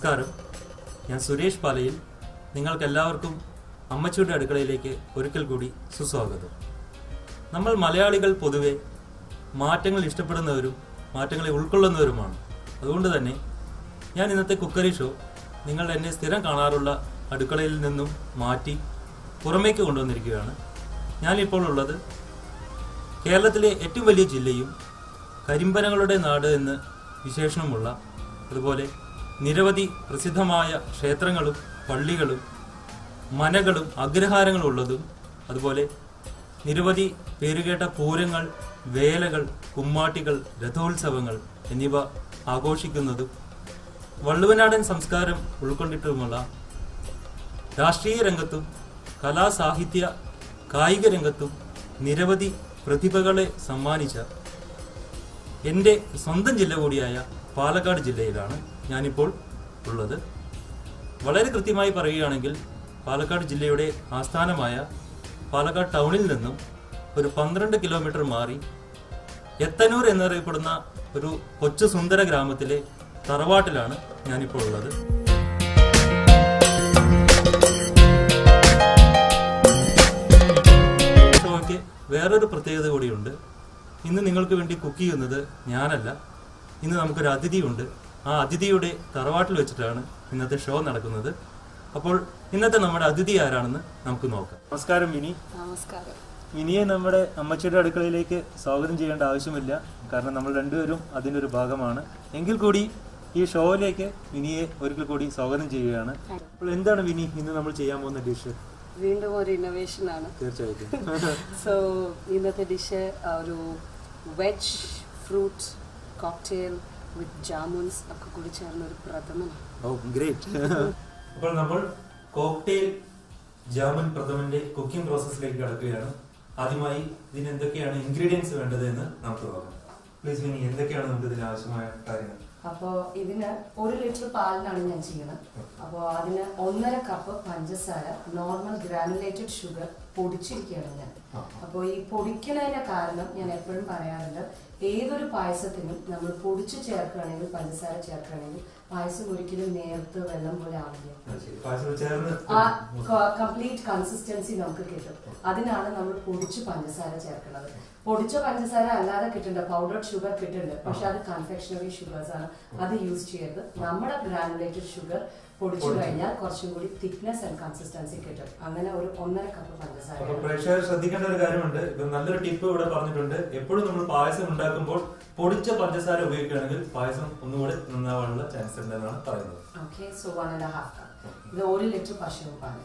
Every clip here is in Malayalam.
നമസ്കാരം, ഞാൻ സുരേഷ് പാലയിൽ. നിങ്ങൾക്കെല്ലാവർക്കും അമ്മച്ചിയുടെ അടുക്കളയിലേക്ക് ഒരിക്കൽ കൂടി സുസ്വാഗതം. നമ്മൾ മലയാളികൾ പൊതുവെ മാറ്റങ്ങൾ ഇഷ്ടപ്പെടുന്നവരും മാറ്റങ്ങളെ ഉൾക്കൊള്ളുന്നവരുമാണ്. അതുകൊണ്ട് തന്നെ ഞാൻ ഇന്നത്തെ കുക്കറി ഷോ നിങ്ങൾ എന്നെ സ്ഥിരം കാണാറുള്ള അടുക്കളയിൽ നിന്നും മാറ്റി പുറമേക്ക് കൊണ്ടുവന്നിരിക്കുകയാണ്. ഞാനിപ്പോൾ ഉള്ളത് കേരളത്തിലെ ഏറ്റവും വലിയ ജില്ലയും കരിമ്പനകളുടെ നാട് എന്ന് വിശേഷണമുള്ള, അതുപോലെ നിരവധി പ്രസിദ്ധമായ ക്ഷേത്രങ്ങളും പള്ളികളും മനകളും അഗ്രഹാരങ്ങളും ഉള്ളതും, അതുപോലെ നിരവധി പേരുകേട്ട പൂരങ്ങൾ, വേലകൾ, കുമ്മാട്ടികൾ, രഥോത്സവങ്ങൾ എന്നിവ ആഘോഷിക്കുന്നതും വള്ളുവനാടൻ സംസ്കാരം ഉൾക്കൊണ്ടിട്ടുമുള്ള, രാഷ്ട്രീയ രംഗത്തും കലാ സാഹിത്യ കായിക രംഗത്തും നിരവധി പ്രതിഭകളെ സമ്മാനിച്ച എൻ്റെ സ്വന്തം ജില്ല കൂടിയായ പാലക്കാട് ജില്ലയിലാണ് ഞാനിപ്പോൾ ഉള്ളത്. വളരെ കൃത്യമായി പറയുകയാണെങ്കിൽ പാലക്കാട് ജില്ലയുടെ ആസ്ഥാനമായ പാലക്കാട് ടൗണിൽ നിന്നും ഒരു 12 കിലോമീറ്റർ മാറി എത്തനൂർ എന്നറിയപ്പെടുന്ന ഒരു കൊച്ചു സുന്ദര ഗ്രാമത്തിലെ തറവാട്ടിലാണ് ഞാനിപ്പോൾ ഉള്ളത്. ഷോയ്ക്ക് വേറൊരു പ്രത്യേകത കൂടിയുണ്ട്. ഇന്ന് നിങ്ങൾക്ക് വേണ്ടി കുക്ക് ചെയ്യുന്നത് ഞാനല്ല, ഇന്ന് നമുക്കൊരു അതിഥിയുണ്ട്. ആ അതിഥിയുടെ തറവാട്ടിൽ വെച്ചിട്ടാണ് ഇന്നത്തെ ഷോ നടക്കുന്നത്. അപ്പോൾ ഇന്നത്തെ നമ്മുടെ അതിഥി ആരാണെന്ന് നമുക്ക് നോക്കാം. നമസ്കാരം മിനി. നമസ്കാരം. മിനിയെ നമ്മുടെ അമ്മച്ചിയുടെ അടുക്കളയിലേക്ക് സ്വാഗതം ചെയ്യേണ്ട ആവശ്യമില്ല, കാരണം നമ്മൾ രണ്ടുപേരും അതിൻ്റെ ഒരു ഭാഗമാണ്. എങ്കിൽ കൂടി ഈ ഷോയിലേക്ക് മിനിയെ ഒരിക്കൽ കൂടി സ്വാഗതം ചെയ്യുകയാണ്. അപ്പോൾ എന്താണ് മിനി ഇന്ന് നമ്മൾ ചെയ്യാൻ പോകുന്ന ഡിഷ്? വീണ്ടും ഒരു ഇന്നോവേഷൻ ആണ്. തീർച്ചയായിട്ടും. സോ ഇന്നത്തെ ഡിഷ് ഒരു വെജ് ഫ്രൂട്ട് കോക്ടെയിൽ വിത്ത് ജാമുൻസ് ഒക്കെ കൂടി ചേർന്ന ഒരു പ്രഥമനാണ്. ഓ ഗ്രേറ്റ്. അപ്പോൾ നമ്മൾ കോക്ടെയിൽ ജാമുൻ പ്രഥമന്റെ കുക്കിംഗ് പ്രോസസ്സിലേക്ക് കടക്കുകയാണ്. ആദ്യമായി ഇതിന് എന്തൊക്കെയാണ് ഇൻഗ്രീഡിയൻസ് വേണ്ടത് എന്ന് നമുക്ക് നോക്കാം. പ്ലീസ് മിനി, എന്തൊക്കെയാണ് നമുക്ക് ഇതിന് ആവശ്യമായ കാര്യങ്ങൾ? അപ്പോൾ ഇതിന് 1 ലിറ്റർ പാലിനാണ് ഞാൻ ചെയ്യുന്നത്. അപ്പോൾ അതിന് 1.5 കപ്പ് പഞ്ചസാര, നോർമൽ ഗ്രാനുലേറ്റഡ് ഷുഗർ പൊടിച്ചിരിക്കുകയാണ് ഞാൻ. അപ്പോൾ ഈ പൊടിക്കുന്നതിന്റെ കാരണം ഞാൻ എപ്പോഴും പറയാറുണ്ട്, ഏതൊരു പായസത്തിനും നമ്മൾ പൊടിച്ച് ചേർക്കുകയാണെങ്കിൽ, പഞ്ചസാര ചേർക്കുകയാണെങ്കിൽ പായസം ഒരിക്കലും നേർത്ത് വെള്ളം പോലെ ആവില്ല. ആ കംപ്ലീറ്റ് കൺസിസ്റ്റൻസി നമുക്ക് കിട്ടും. അതിനാണ് നമ്മൾ പൊടിച്ച് പഞ്ചസാര ചേർക്കുന്നത്. പൊടിച്ച പഞ്ചസാര അല്ലാതെ കിട്ടുന്നുണ്ട്, പൗഡർഡ് ഷുഗർ കിട്ടുന്നുണ്ട്, പക്ഷെ അത് കൺഫെക്ഷണറി ഷുഗേഴ്സ് ആണ്. അത് യൂസ് ചെയ്യരുത്. നമ്മുടെ ഗ്രാനുലേറ്റഡ് ഷുഗർ പൊടിച്ചു കഴിഞ്ഞാൽ കുറച്ചും കൂടി തിക്നെസ് ആൻഡ് കൺസിസ്റ്റൻസി കിട്ടും. അങ്ങനെ ഒരു 1.5 കപ്പ് പഞ്ചസാര. പ്രേക്ഷകർ ശ്രദ്ധിക്കേണ്ട ഒരു കാര്യമുണ്ട്, നല്ലൊരു ടിപ്പ് ഇവിടെ പറഞ്ഞിട്ടുണ്ട്. എപ്പോഴും നമ്മൾ പായസം ഉണ്ടാക്കുമ്പോൾ പൊടിച്ച പഞ്ചസാര ഉപയോഗിക്കുകയാണെങ്കിൽ പായസം ഒന്നുകൂടെ നന്നാവാനുള്ള ചാൻസ് ഉണ്ടെന്നാണ് പറയുന്നത്. Okay, so 1.5 cup. ഇത് 1 ലിറ്റർ പശുപ്പാണ്.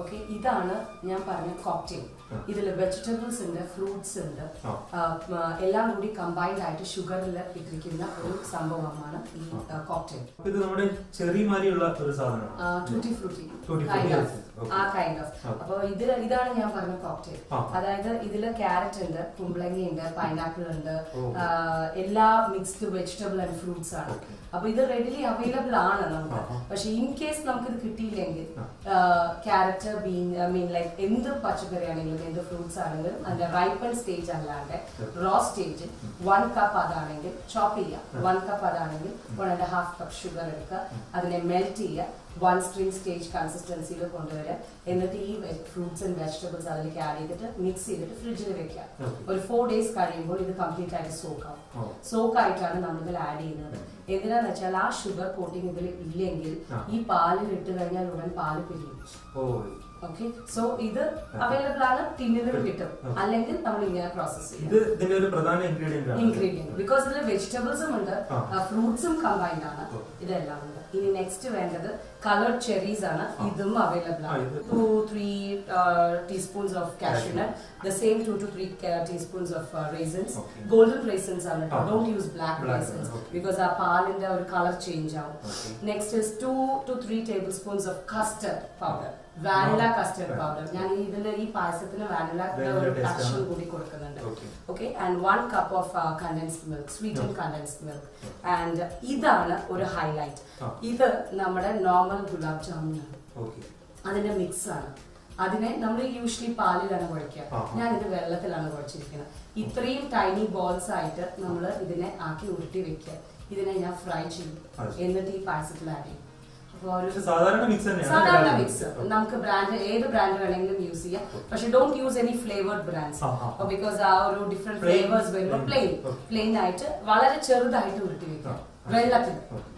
ഓക്കെ, ഇതാണ് ഞാൻ പറഞ്ഞ കോക്ടെയിൽ. ഇതിൽ വെജിറ്റബിൾസ് ഉണ്ട്, ഫ്രൂട്ട്സ് ഉണ്ട്, എല്ലാം കൂടി കമ്പൈൻഡ് ആയിട്ട് ഷുഗറിൽ ഇട്ടിരിക്കുന്ന ഒരു സംഭവമാണ് ഈ കോക്ടെയിൽ. ഇത് നമ്മുടെ ചെറി മാരിയുള്ള ഒരു സാധനമാണ്, ടൂട്ടി ഫ്രൂട്ടി ആ കൈൻഡ് ഓഫ്. അപ്പൊ ഇതാണ് ഞാൻ പറഞ്ഞ കോക്ടെയിൽ. അതായത് ഇതില് ക്യാരറ്റ് ഉണ്ട്, കുമ്പളങ്ങ ഉണ്ട്, പൈനാപ്പിൾ ഉണ്ട്, എല്ലാ മിക്സ്ഡ് വെജിറ്റബിൾ ആൻഡ് ഫ്രൂട്ട്സ് ആണ്. അപ്പൊ ഇത് റെഡിലി അവൈലബിൾ ആണ് നമുക്ക്. പക്ഷെ ഇൻ കേസ് നമുക്ക് ഇത് കിട്ടിയില്ലെങ്കിൽ ക്യാരറ്റ്, ബീൻ, ലൈക്ക് എന്ത് പച്ചക്കറി ആണെങ്കിലും എന്ത് ഫ്രൂട്ട്സ് ആണെങ്കിലും അതിന്റെ റൈപ്പൺ സ്റ്റേജ് അല്ലാണ്ട് റോ സ്റ്റേജ് 1 കപ്പ് അതാണെങ്കിൽ ചോപ്പ് ചെയ്യാം. 1 കപ്പ് അതാണെങ്കിൽ 1.5 കപ്പ് ഷുഗർ എടുക്കുക, അതിനെ മെൽറ്റ് ചെയ്യുക, 1 സ്ട്രിംഗ് സ്റ്റേജ് കൺസിസ്റ്റൻസിയിൽ കൊണ്ടുവരിക. എന്നിട്ട് ഈ ഫ്രൂട്ട്സ് ആൻഡ് വെജിറ്റബിൾസ് അതിലേക്ക് ആഡ് ചെയ്തിട്ട് മിക്സ് ചെയ്തിട്ട് ഫ്രിഡ്ജിൽ വെക്കുക. ഒരു 4 ഡേയ്സ് കഴിയുമ്പോൾ ഇത് കംപ്ലീറ്റ് ആയിട്ട് സോക്കാവും. സോക്കായിട്ടാണ് നമ്മളിതിൽ ആഡ് ചെയ്യുന്നത്. എന്തിനാന്ന് വെച്ചാൽ ആ ഷുഗർ കോട്ടിങ് ഇതിൽ ഇല്ലെങ്കിൽ ഈ പാലിൽ ഇട്ട് കഴിഞ്ഞാൽ ഉടൻ പാല് പിരിയും. ഓക്കെ, സോ ഇത് അവൈലബിൾ ആണ്, ടിന്നിലും കിട്ടും. അല്ലെങ്കിൽ നമ്മൾ ഇങ്ങനെ പ്രോസസ് ചെയ്യും. ഇൻഗ്രീഡിയന്റ് ബിക്കോസ് ഇതിൽ വെജിറ്റബിൾസും ഉണ്ട്, ഫ്രൂട്ട്സും കമ്പൈൻഡ് ആണ്, ഇതെല്ലാം ഉണ്ട്. ഇനി നെക്സ്റ്റ് വേണ്ടത് കളർഡ് ചെറീസ് ആണ്. ഇതും അവൈലബിൾ ആണ്. 2-3 teaspoons of cashew nut, the same 2-3 teaspoons of raisins. Golden raisins are not. Don't use black raisins because our പാലിന്റെ ഒരു കളർ ചേഞ്ച് ആവും. Next is 2-3 tablespoons of custard powder, vanilla custard powder. ഞാൻ ഇതിന്റെ ഈ പായസത്തിന് വാനിലയുടെ ഒരു ടച്ച് കൂടി കൊടുക്കുന്നുണ്ട്. Okay, and 1 cup of condensed milk, sweetened condensed milk. And ഇതാണ് ഒരു ഹൈലൈറ്റ്. ഇത് നമ്മുടെ നോർമൽ ഗുലാബ് ജാമുൻ ആണ്, അതിന്റെ മിക്സ് ആണ്. അതിനെ നമ്മൾ യൂഷ്വലി പാലിലാണ് കുഴക്കുക, ഞാനിത് വെള്ളത്തിലാണ് കുഴച്ചിരിക്കുന്നത്. ഇത്രയും ടൈനി ബോൾസ് ആയിട്ട് നമ്മൾ ഇതിനെ ആക്കി ഉരുട്ടി വെക്കുക. ഇതിനെ ഞാൻ ഫ്രൈ ചെയ്യും, എന്നിട്ട് ഈ പായസത്തിൽ ആഡ് ചെയ്യും. സാധാരണ മിക്സ് തന്നെയാണ്. സാധാരണ മിക്സ് നമുക്ക് ബ്രാൻഡ് ഏത് ബ്രാൻഡ് വേണമെങ്കിലും യൂസ് ചെയ്യാം. പക്ഷെ don't use any flavoured brands because ആ ഒരു ഡിഫറെന്റ് ഫ്ലേവേഴ്സ് വരുമ്പോൾ പ്ലെയിൻ ആയിട്ട് വളരെ ചെറുതായിട്ട് ഉരുട്ടി വെക്കാം വെള്ളത്തിൽ.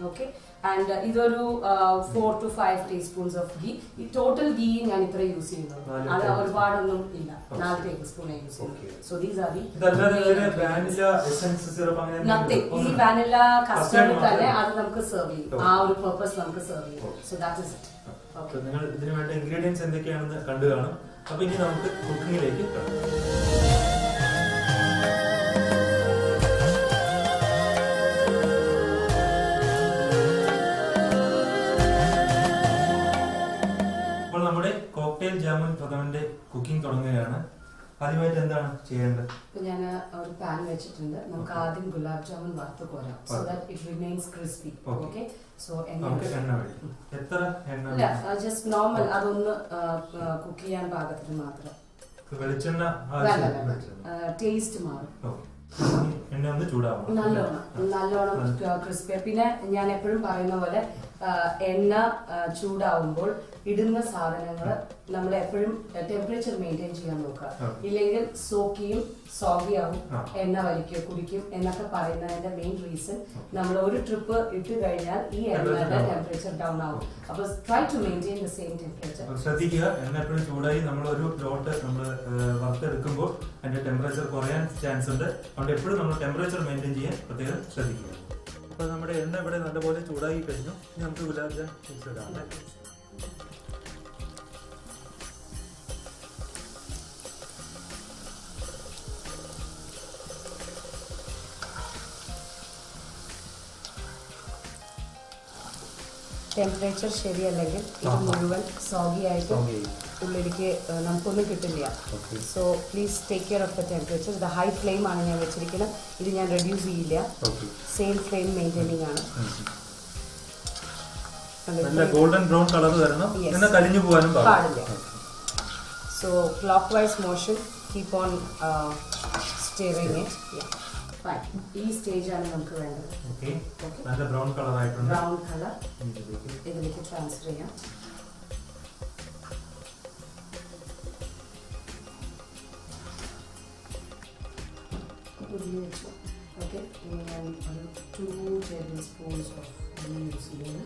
ഓക്കെ, ആൻഡ് ഇതൊരു 4 to 5 ടീസ്പൂൺസ് ഓഫ് ഗീ. ഈ ടോട്ടൽ ഗീ ഞാൻ ഇത്ര യൂസ് ചെയ്യുന്നത്, അത് ഒരുപാടൊന്നും ഇല്ല, 4 ടേബിൾ സ്പൂൺ യൂസ് ചെയ്യുന്നത്. So these are the nothing. ഈ വാനില കസ്റ്റർഡ് തന്നെ അത് നമുക്ക് സെർവ് ചെയ്യും, ആ ഒരു പർപ്പസ് നമുക്ക് സെർവ് ചെയ്യും. So that is it. Okay, നിങ്ങൾ ഇതിന് വേണ്ട ഇൻഗ്രീഡിയൻസ് എന്തൊക്കെയാണെന്ന് കണ്ടു കാണും. അപ്പൊ ഇനി നമുക്ക് കുക്കിങ്ങിലേക്ക് കടക്കാം. കോക്ടെയിൽ ജാമുൻ പ്രഥമന്റെ കുക്കിംഗ് തുടങ്ങുകയാണ്. ആദ്യമായിട്ട് എന്താണ് ചെയ്യേണ്ടത്? ഞാൻ ഒരു പാൻ വെച്ചിട്ടുണ്ട്. നമുക്ക് ആദ്യം ഗുലാബ് ജാമുൻ വറുത്ത് കോരാം, so that it remains crispy. Okay, so എണ്ണ എത്ര എണ്ണ? ഇല്ല, ജസ്റ്റ് നോർമൽ, അതൊന്ന് കുക്ക് ചെയ്യാൻ പാകത്തിന് മാത്രം. വെളിച്ചെണ്ണ ടേസ്റ്റ് മാറും. എണ്ണ ഒന്ന് ചൂടാവും, നല്ലോണം ക്രിസ്പി. പിന്നെ ഞാൻ എപ്പോഴും പറയുന്ന പോലെ എണ്ണ ചൂടാവുമ്പോൾ ഇടുന്ന സാധനങ്ങൾ നമ്മൾ എപ്പോഴും ടെമ്പറേച്ചർ മെയിൻറ്റെയിൻ ചെയ്യാൻ നോക്കുക. ഇല്ലെങ്കിൽ സോക്കിയും സോഗിയാവും, എണ്ണ വലിക്കുക, കുടിക്കും എന്നൊക്കെ പറയുന്നതിന്റെ മെയിൻ റീസൺ നമ്മൾ ഒരു ട്രിപ്പ് ഇട്ട് കഴിഞ്ഞാൽ ഈ എണ്ണയുടെ ടെമ്പറേച്ചർ ഡൗൺ ആവും. അപ്പൊ try to maintain the same temperature. ശ്രദ്ധിക്കുക, എണ്ണ എപ്പോഴും ചൂടായി നമ്മൾ ഒരു ലോട്ട് നമ്മൾ വറുത്തെടുക്കുമ്പോൾ അതിന്റെ ടെമ്പറേച്ചർ കുറയാൻ ചാൻസ് ഉണ്ട്. അതുകൊണ്ട് എപ്പോഴും നമ്മൾ ടെമ്പറേച്ചർ മെയിൻറ്റെയിൻ ചെയ്യാൻ പ്രത്യേകം ശ്രദ്ധിക്കുക. അപ്പോൾ നമ്മുടെ എണ്ണ ഇവിടെ നല്ലപോലെ ചൂടായി കഴിഞ്ഞു. ഇനി നമുക്ക് ഗുലാബ് ജാം മിക്സ് ഇടാം. ടെമ്പറേച്ചർ ശരിയല്ലെങ്കിൽ ഇത് മുഴുവൻ സോഗി ആയിട്ട് ഉള്ളിലേക്ക് നമുക്കൊന്നും കിട്ടില്ല. So please take care of the temperature. ഇത് ഹൈ ഫ്ലെയിം ആണ് ഞാൻ വെച്ചിരിക്കുന്നത്. ഇത് ഞാൻ റെഡ്യൂസ് ചെയ്യില്ല, സെയിം ഫ്ലെയിം മെയിൻറ്റെയിനിങ് ആണ്. ഗോൾഡൻ ബ്രൗൺ കളർ വരണം, കരിഞ്ഞു പോകാനും പാടില്ല. So clock vice motion, keep on stirring it. ഈ സ്റ്റേജ് ആണ് നമുക്ക് വേണ്ടത്. നല്ല ബ്രൗൺ കളർ ആയിട്ടുണ്ട്. ബ്രൗൺ കളർ ഇതിലേക്ക് ട്രാൻസ്ഫർ ചെയ്യാം. ഓക്കെ, ഞാൻ ഒരു 2 ടേബിൾ സ്പൂൺസ് ഓഫ് യൂസ് ചെയ്യുന്നു.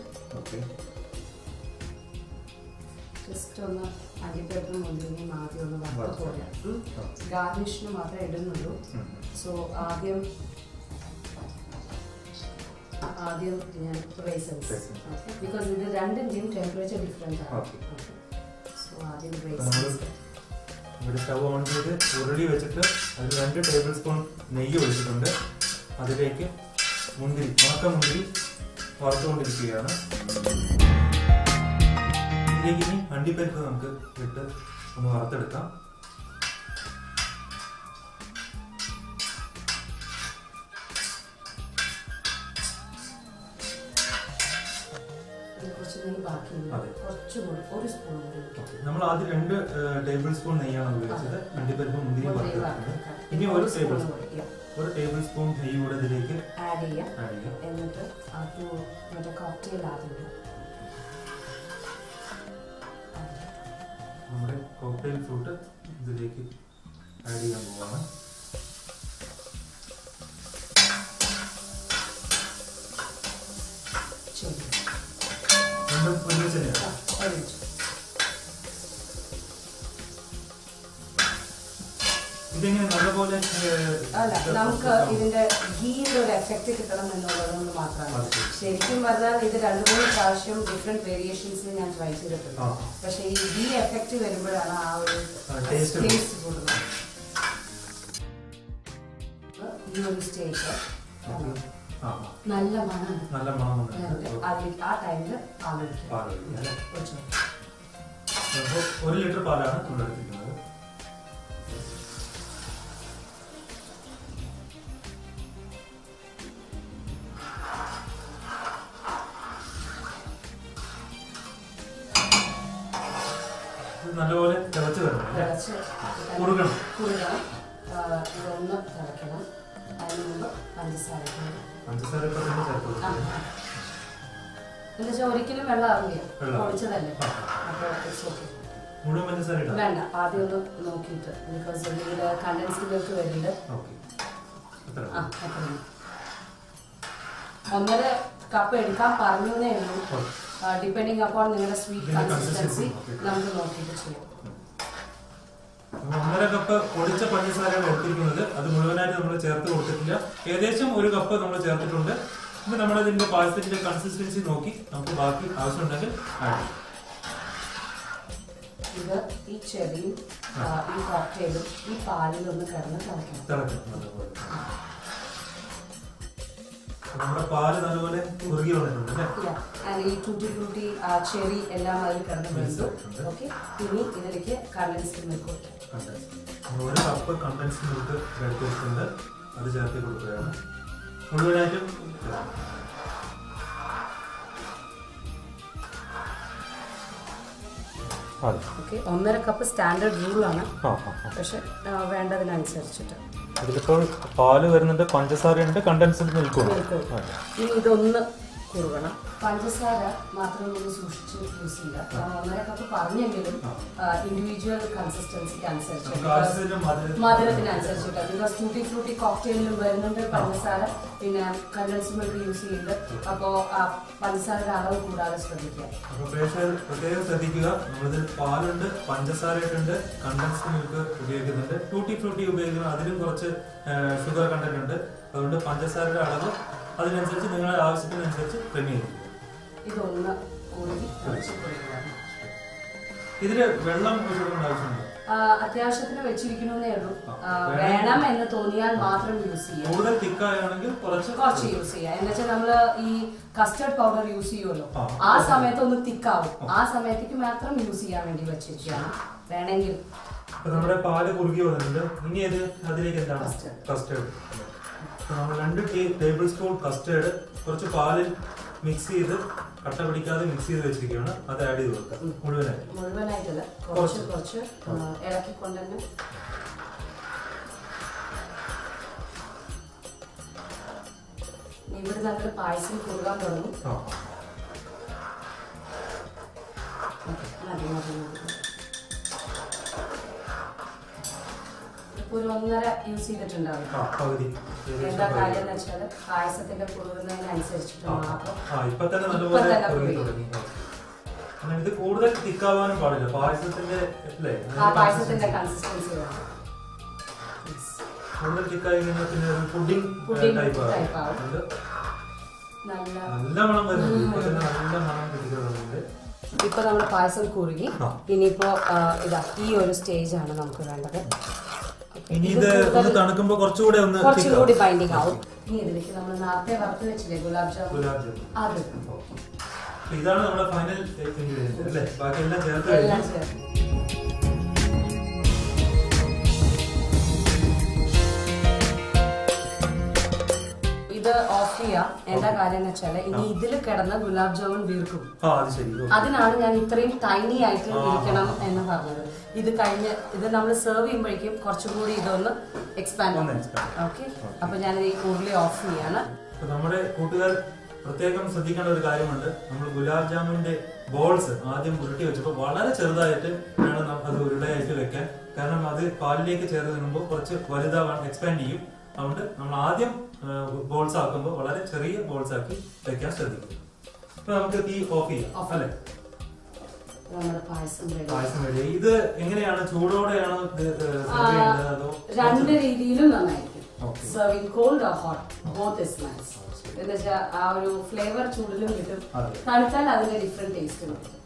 ജസ്റ്റ് ഒന്ന് അണ്ടിപ്പരിപ്പും മുന്തിരിങ്ങയും ആദ്യം ഒന്ന് വറുത്ത് പോരാം. ഗാർണിഷിന് മാത്രമേ ഇടുന്നുള്ളൂ. സോ ആദ്യം ഞാൻ റൈസൻസ്, ബിക്കോസ് ഇത് രണ്ടിൻ്റെയും ടെമ്പറേച്ചർ ഡിഫറെൻ്റ് ആണ്. സോ ആദ്യം റൈസൻസ്. ഇവിടെ സ്റ്റവ് ഓൺ ചെയ്ത് ഉരുളി വെച്ചിട്ട് അതിൽ 2 ടേബിൾ സ്പൂൺ നെയ്യ് ഒഴിച്ചിട്ടുണ്ട്. അതിലേക്ക് മുന്തിരി, ഉണക്കമുന്തിരി വറുത്തുകൊണ്ടിരിക്കുകയാണ്. ഇതിലേക്ക് ഇനി അണ്ടിപ്പരിപ്പ് നമുക്ക് ഇട്ട് ഒന്ന് വറുത്തെടുക്കാം. നമ്മൾ ആദ്യം 2 ടേബിൾ സ്പൂൺ നെയ്യാണ് ഉപയോഗിച്ചത്. അണ്ടിപ്പരിപ്പ് മുന്തിരി വറുത്തെടുക്കുന്നത്. ഇനി ഒരു ടേബിൾ സ്പൂൺ നെയ്യ് കൂടെ ഇതിലേക്ക് ആഡ് ചെയ്യാം. എന്നിട്ട് കോക്ടെയിൽ നമ്മുടെ കോക്ടെയിൽ ഫ്രൂട്ട് ഇതിലേക്ക് ആഡ് ചെയ്യാൻ പോവാണ്. ഇതെങ്ങനെ നല്ലപോലെ അല്ല, നമുക്ക് ഇതിന്റെ ഗീയുടെ ഒരു എഫക്റ്റ് കിട്ടണം എന്നുള്ളതൊന്ന് മാത്രമാണ്. ശരിക്കും പറഞ്ഞാൽ ഇത് 2-3 പ്രാവശ്യം ഡിഫറെന്റ് വേരിയേഷൻസിൽ ഞാൻ ട്രൈ ചെയ്തിട്ടുണ്ട്. പക്ഷെ ഈ ഗീ എഫക്റ്റ് വരുമ്പോഴാണ് ആ ഒരു ടേസ്റ്റ് കൂടുന്നത്. ഈ ഒരു സ്റ്റേജ് നല്ല മണം അതിലേക്ക് ആ ടൈമിൽ പാലൊഴിക്കും. 1 ലിറ്റർ പാലാണ് നമ്മളെടുത്തിരിക്കുന്നത്. നല്ലപോലെ തിളച്ച് വരണം, കുറുകണം. ഇതൊന്ന് തിളക്കണം. അതിന് മുമ്പ് പഞ്ചസാര ഇപ്പൊ തന്നെ ചേർത്ത് എന്നുവെച്ചാൽ ഒരിക്കലും വെള്ളം അറിയില്ല, പൊടിച്ചതല്ലേ. അപ്പോൾ മുഴുവൻ പഞ്ചസാര വേണ്ട, ആദ്യം ഒന്ന് നോക്കിയിട്ട്, ബിക്കോസ് ഇതിൽ കണ്ടൻസ്ഡ് മിൽക്ക് വരുന്നുണ്ട്. 1.5 കപ്പ് എടുക്കാൻ പറഞ്ഞേ ഉള്ളൂ. ഡിപ്പെൻഡിങ് അപ്പോൺ നിങ്ങളുടെ സ്വീറ്റ് കൺസിസ്റ്റൻസി നമുക്ക് നോക്കിയിട്ട് ചെയ്യാം. 1.5 കപ്പ് പൊടിച്ച പഞ്ചസാരയാണ് എടുത്തിരിക്കുന്നത്. അത് മുഴുവനായിട്ട് നമ്മൾ ചേർത്ത് കൊടുത്തിട്ടില്ല. ഏകദേശം 1 കപ്പ് നമ്മൾ ചേർത്തിട്ടുണ്ട്. ഇപ്പൊ നമ്മളതിന്റെ പായസത്തിന്റെ കൺസിസ്റ്റൻസി നോക്കി നമുക്ക് ബാക്കി ആവശ്യമുണ്ടെങ്കിൽ ആഡ് ചെയ്യാം. ഇത് ഈ ചെറിയും ഈ കോക്ടെയിലും ഈ പാലിലൊന്ന് കിടന്ന് തിളക്കണം. നമ്മുടെ പാല് നല്ലപോലെ കുറുകി വന്നിട്ടുണ്ട് അല്ലേ? ഈ ടൂട്ടി ഫ്രൂട്ടി ചെറി എല്ലാം അതിൽ കിടന്ന് വെച്ചു. ഓക്കെ, ഇനി ഇതിലേക്ക് കണ്ടൻസ്ഡ് മിൽക്ക് കൊടുക്കാം. 1 കപ്പ് കണ്ടൻസ്ഡ് മിൽക്ക് എടുത്ത് വെച്ചിട്ടുണ്ട്. അത് ചേർത്ത് കൊടുക്കുകയാണ്. മുഴുവനായിട്ടും ഓക്കെ, 1.5 കപ്പ് സ്റ്റാൻഡേർഡ് റൂളാണ്, പക്ഷെ വേണ്ടതിനനുസരിച്ചിട്ട്. ഇതിലിപ്പോൾ പാല് വരുന്നുണ്ട്, പഞ്ചസാര ഉണ്ട്, കണ്ടൻസ്ഡ് മിൽക്കും. ഇനി ഇതൊന്ന് കുറുകണം. പഞ്ചസാര മാത്രം ഒന്ന് സൂക്ഷിച്ച് യൂസ് ചെയ്യുക. 1.5 കപ്പ് പറഞ്ഞെങ്കിലും ഇൻഡിവിജ്വൽ കൺസിസ്റ്റൻസിക്ക് അനുസരിച്ച്, മധുരത്തിനനുസരിച്ചിട്ട്. ബിക്കോസ് ടൂട്ടി ഫ്രൂട്ടി കോക്ടെയിലും വരുന്നുണ്ട് പഞ്ചസാര, പിന്നെ കണ്ടൻസ്ഡ് മിൽക്ക് യൂസ് ചെയ്യുന്നുണ്ട്. അപ്പോൾ പഞ്ചസാരയുടെ അളവ് കൂടാതെ ശ്രദ്ധിക്കുക. പ്രത്യേകം ശ്രദ്ധിക്കുക, നമ്മളിതിൽ പാലുണ്ട്, പഞ്ചസാരയുണ്ട്, കണ്ടൻസ്ഡ് മിൽക്ക് ഉപയോഗിക്കുന്നുണ്ട്. ടൂട്ടി ഫ്രൂട്ടി ഉപയോഗിക്കുന്നത് അതിലും കുറച്ച് ഷുഗർ കണ്ടന്റ് ഉണ്ട്. അതുകൊണ്ട് പഞ്ചസാരയുടെ അളവ് അതിനനുസരിച്ച് നിങ്ങളുടെ ആവശ്യത്തിനനുസരിച്ച് ക്രമീകരിക്കും. ഇതൊന്ന് ഇതില് വെള്ളം ഒഴിച്ചുകൊണ്ട ആവശ്യമുണ്ട്. അത്യാവശ്യത്തിന് വെച്ചിരിക്കണമെന്നേ ഉള്ളൂ. വേണം എന്ന് തോന്നിയാൽ മാത്രം യൂസ് ചെയ്യാം. കൂടുതൽ തിക്കായാണെങ്കിൽ കുറച്ച് യൂസ് ചെയ്യാം. എന്നുവെച്ചാൽ നമ്മള് ഈ കസ്റ്റർഡ് പൗഡർ യൂസ് ചെയ്യുമല്ലോ, ആ സമയത്ത് ഒന്ന് തിക്കാവും. ആ സമയത്തേക്ക് മാത്രം യൂസ് ചെയ്യാൻ വേണ്ടി വെച്ചിരിക്കുകയാണ്. വേണമെങ്കിൽ നമ്മുടെ പാല് കുറുകി വന്നിട്ടുണ്ട്. ഇനി അതിലേക്ക് എന്താണ് കസ്റ്റേർഡ്. നമ്മൾ 2 ടേബിൾ സ്പൂൺ കസ്റ്റേർഡ് കുറച്ച് പാലിൽ മിക്സ് ചെയ്ത് കട്ട പിടിക്കാതെ മിക്സ് ചെയ്ത് വെച്ചിരിക്കുകയാണ്. അത് ആഡ് ചെയ്ത് കൊടുക്കാം. മുഴുവനായിട്ടല്ല, കുറച്ച് ഇളക്കിക്കൊണ്ട് തന്നെ. ഇവിടെ നമ്മൾ പായസം കുറുകാൻ തുടങ്ങും. ഒരു 1.5 യൂസ് ചെയ്തിട്ടുണ്ടാവും. എന്താ കാര്യം എന്ന് വെച്ചാൽ പായസത്തിന്റെ കുറുകുന്നതിനനുസരിച്ചിട്ട് ഇത് കൂടുതൽ തിക്കാവാനും പാടില്ല. പായസത്തിന്റെ കൺസിസ്റ്റൻസി കൂടുതൽ തിക്കായി പിന്നെ പുഡിംഗ് ടൈപ്പ് ആവുന്നുണ്ട്. നല്ല മണം വരുന്നുണ്ട്. ഇപ്പൊ തന്നെ നല്ല മണം കിട്ടിക്കുന്നുണ്ട്. ഇപ്പൊ നമ്മൾ പായസം കുറുകി. ഇനിയിപ്പോ ഇതാ ഈ ഒരു സ്റ്റേജ് ആണ് നമുക്ക് വേണ്ടത്. ഇനി ഇത് ഒന്ന് തണുക്കുമ്പോ കുറച്ചുകൂടി ബൈൻഡിങ് ആവും. ഇനി ഇതിലേക്ക് നമ്മൾ നേരത്തെ വറുത്ത് വെച്ചില്ലേ ഗുലാബ് ജാമുൻ, അത് ഇതാണ് നമ്മുടെ ഫൈനൽ ഇൻഗ്രീഡിയന്റ് അല്ലേ? ബാക്കി എല്ലാം ചേർത്ത് ഇത് ഓഫ് ചെയ്യാം. എന്താ കാര്യം എന്ന് വെച്ചാല് ഇനി ഇതിൽ കിടന്ന് ഗുലാബ് ജാമുൻ വീർക്കും. അതിനാണ് ഞാൻ ഇത്രയും ടൈനി ആയിട്ട് ഇരിക്കണം എന്ന് പറഞ്ഞത്. ഇത് കഴിഞ്ഞ് ഇത് നമ്മൾ സെർവ് ചെയ്യുമ്പോഴേക്കും കുറച്ചും കൂടി ഇതൊന്ന് എക്സ്പാൻഡ്. ഓക്കെ, അപ്പൊ ഞാൻ ഈ ഉരുളി ഓഫ് ചെയ്യാണ്. നമ്മുടെ കൂട്ടുകാർ പ്രത്യേകം ശ്രദ്ധിക്കേണ്ട ഒരു കാര്യമുണ്ട്. നമ്മൾ ഗുലാബ് ജാമുന്റെ ബോൾസ് ആദ്യം ഉരുട്ടി വെച്ചപ്പോൾ വളരെ ചെറുതായിട്ട് വേണം അത് ഉരുളയായിട്ട് വെക്കാൻ. കാരണം അത് പാലിലേക്ക് ചേർന്ന് നിന്നുമ്പോൾ കുറച്ച് വലുതാവാൻ എക്സ്പാൻഡ് ചെയ്യും. അതുകൊണ്ട് നമ്മൾ ആദ്യം ബോൾസ് ആക്കുമ്പോൾ വളരെ ചെറിയ ബോൾസ് ആക്കി വെക്കാൻ ശ്രദ്ധിക്കും. അപ്പൊ നമുക്ക് തീ ഓഫ് ചെയ്യാം അല്ലെ? പായസം റെഡി. ഇത് എങ്ങനെയാണ്? ചൂടോടെയാണോ അതോ? 2 രീതിയിലും നന്നായിരിക്കും. Serving cold or hot, both is nice. എന്നുവെച്ചാൽ ആ ഒരു ഫ്ലേവർ ചൂടിലും കിട്ടും, തണുത്താൽ അതിന്റെ ഡിഫറെന്റ് ടേസ്റ്റ് കിട്ടും.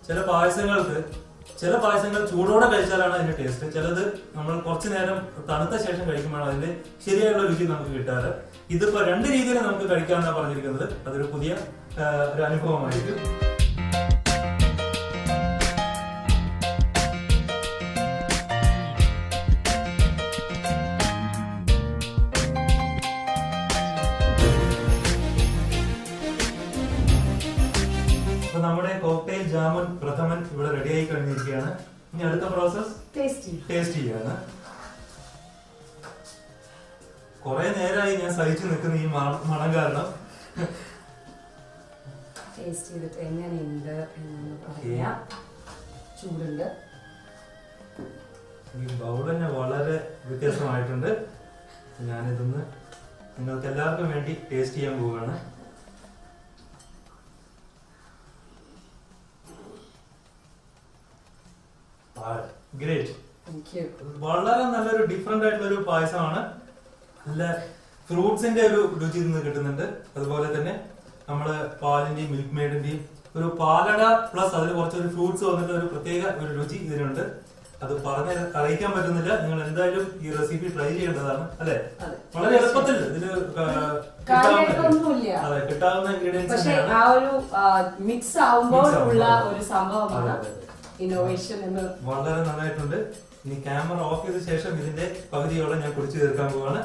ചില പായസങ്ങൾ ചൂടോടെ കഴിച്ചാലാണ് അതിന്റെ ടേസ്റ്റ്. ചിലത് നമ്മൾ കുറച്ചു നേരം തണുത്ത ശേഷം കഴിക്കുമ്പോഴാണ് അതിന്റെ ശരിയായുള്ള രുചി നമുക്ക് കിട്ടാറ്. ഇതിപ്പോ 2 രീതിയിൽ നമുക്ക് കഴിക്കാമെന്നാണ് പറഞ്ഞിരിക്കുന്നത്. അതൊരു പുതിയ ഒരു അനുഭവമായിരിക്കും. നമ്മുടെ കോക്ടെയിൽ ജാമുൻ പ്രഥമൻ ഇവിടെ റെഡി ആയി കഴിഞ്ഞിരിക്കുകയാണ്. ഇനി അടുത്ത പ്രോസസ് ടേസ്റ്റ് ചെയ്യാണ്. കുറെ നേരമായി ഞാൻ സഹിച്ചു നിൽക്കുന്ന ഈ മണം കാരണം. ടേസ്റ്റ് ചെയ്തിട്ട് എങ്ങനെയുണ്ട് എന്നൊന്ന് പറയാം. ചൂടുണ്ട്. ഈ ബൗൾ തന്നെ വളരെ വ്യത്യാസമായിട്ടുണ്ട്. ഞാനിതൊന്ന് നിങ്ങൾക്ക് എല്ലാവർക്കും വേണ്ടി ടേസ്റ്റ് ചെയ്യാൻ പോവുകയാണ്. ഗ്രേറ്റ്. വളരെ നല്ലൊരു ഡിഫറെന്റ് ആയിട്ടുള്ള ഒരു പായസമാണ്. നല്ല ഫ്രൂട്ട്സിന്റെ ഒരു രുചി നിന്ന് കിട്ടുന്നുണ്ട്. അതുപോലെ തന്നെ നമ്മള് പാലിന്റെയും മിൽക്ക് മെയ്ഡിന്റെയും ഒരു പാലട പ്ലസ് അതിൽ കുറച്ചൊരു ഫ്രൂട്ട്സ് വന്നിട്ട് ഒരു പ്രത്യേക ഒരു രുചി ഇതിനുണ്ട്. അത് പറഞ്ഞ് അറിയിക്കാൻ പറ്റുന്നില്ല. നിങ്ങൾ എന്തായാലും ഈ റെസിപ്പി ട്രൈ ചെയ്യേണ്ടതാണ് അല്ലെ. വളരെ എളുപ്പത്തിൽ ഇതില് അതെ കിട്ടാവുന്ന ഇൻഗ്രീഡിയൻസ് ആ ഒരു മിക്സ് ആവുമ്പോൾ ഉള്ള ഒരു സംഭവമാണ് ഇന്നോവേഷൻ എന്ന്. വളരെ നന്നായിട്ടുണ്ട്. ഇനി ക്യാമറ ഓഫ് ചെയ്ത ശേഷം ഇതിന്റെ പകുതിയോളം ഞാൻ കുടിച്ചു തീർക്കാൻ പോവാണ്.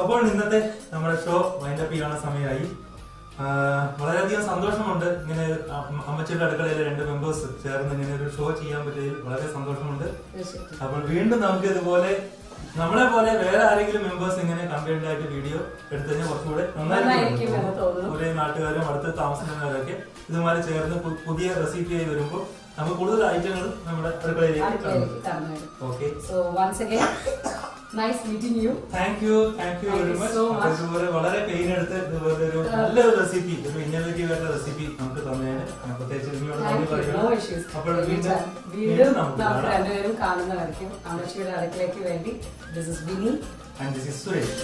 അപ്പോൾ ഇന്നത്തെ നമ്മുടെ ഷോ വൈൻഡപ്പ് ചെയ്യാനുള്ള സമയമായി. വളരെയധികം സന്തോഷമുണ്ട്. ഇങ്ങനെ അമ്മച്ചിയുടെ അടുക്കളയിലെ 2 മെമ്പേഴ്സ് ചേർന്ന് ഇങ്ങനെ ഒരു ഷോ ചെയ്യാൻ പറ്റിയതിൽ വളരെ സന്തോഷമുണ്ട്. അപ്പോൾ വീണ്ടും നമുക്ക് ഇതുപോലെ നമ്മളെ പോലെ വേറെ ആരെങ്കിലും മെമ്പേഴ്സ് ഇങ്ങനെ കമ്പൈൻഡ് ആയിട്ട് വീഡിയോ എടുത്തു കഴിഞ്ഞാൽ കുറച്ചുകൂടെ നന്നായിരിക്കും. ഒരേ നാട്ടുകാരും അടുത്ത് താമസിക്കുന്നവരൊക്കെ ഇതുമാതിരി ചേർന്ന് പുതിയ റെസിപ്പിയായി വരുമ്പോൾ നമുക്ക് കൂടുതൽ ഐറ്റങ്ങൾ നമ്മുടെ അടുക്കളയിലേക്ക് കാണും. Okay, so once again nice meeting you. Thank you very much. ഇതുപോലെ വളരെ പെയിൻ എടുത്ത് ഇതുപോലെ ഒരു നല്ലൊരു റെസിപ്പി, ഒരു ഇന്നോവേറ്റീവ് ആയിട്ടുള്ള റെസിപ്പി നമുക്ക് തന്നതിന് ഞാൻ പ്രത്യേകിച്ച് ഇതിനോട് നന്ദി പറയുന്നു. അപ്പോൾ വീണ്ടും നമുക്ക് രണ്ടുപേരും കാണുന്നതായിരിക്കും. അമ്മച്ചിയുടെ അടുക്കളയ്ക്ക് വേണ്ടി. This is Vini and this is Suresh.